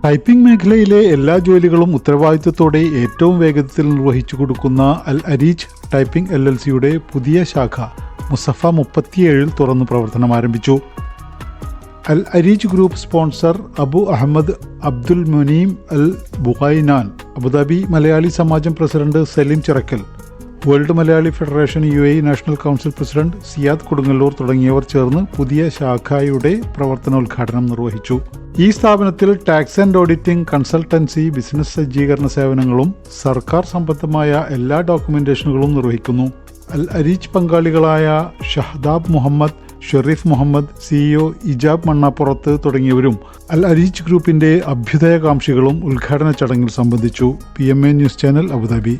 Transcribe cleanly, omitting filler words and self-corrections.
Typing മേഖലയിലെ എല്ലാ ജോലികളും ഉത്തരവാദിത്വത്തോടെ ഏറ്റവും വേഗത്തിൽ നിർവഹിച്ചു കൊടുക്കുന്ന അൽ അരീജ് ടൈപ്പിംഗ് LLCയുടെ പുതിയ ശാഖ മുസഫ 37 തുറന്നു പ്രവർത്തനം ആരംഭിച്ചു. Al Areej group sponsor Abu Ahmed Abdul Muneem Al Bukhainan, Abu Dhabi Malayali Samajam president Saleem Chirakkal, world Malayali federation UAE national council president Siyad Kodungallur തുടങ്ങിയവർ ചേർന്ന് പുതിയ ശാഖയുടെ പ്രവർത്തനോദ്ഘാടനം നിർവഹിച്ചു. ഈ സ്ഥാപനത്തിൽ tax and auditing, consultancy, business സജ്ജീകരണ സേവനങ്ങളും സർക്കാർ സംബന്ധമായ എല്ലാ ഡോക്യുമെന്റേഷനുകളും നിർവഹിക്കുന്നു. അൽ അരീജ് പങ്കാളികളായ ഷഹദാബ് മുഹമ്മദ്, ഷെറീഫ് മുഹമ്മദ്, CEO ഇജാബ് മണ്ണാപ്പുറത്ത് തുടങ്ങിയവരും അൽ അരീജ് ഗ്രൂപ്പിന്റെ അഭ്യുദയകാംക്ഷികളും ഉദ്ഘാടന ചടങ്ങിൽ സംബന്ധിച്ചു. PMA news channel, Abu Dhabi.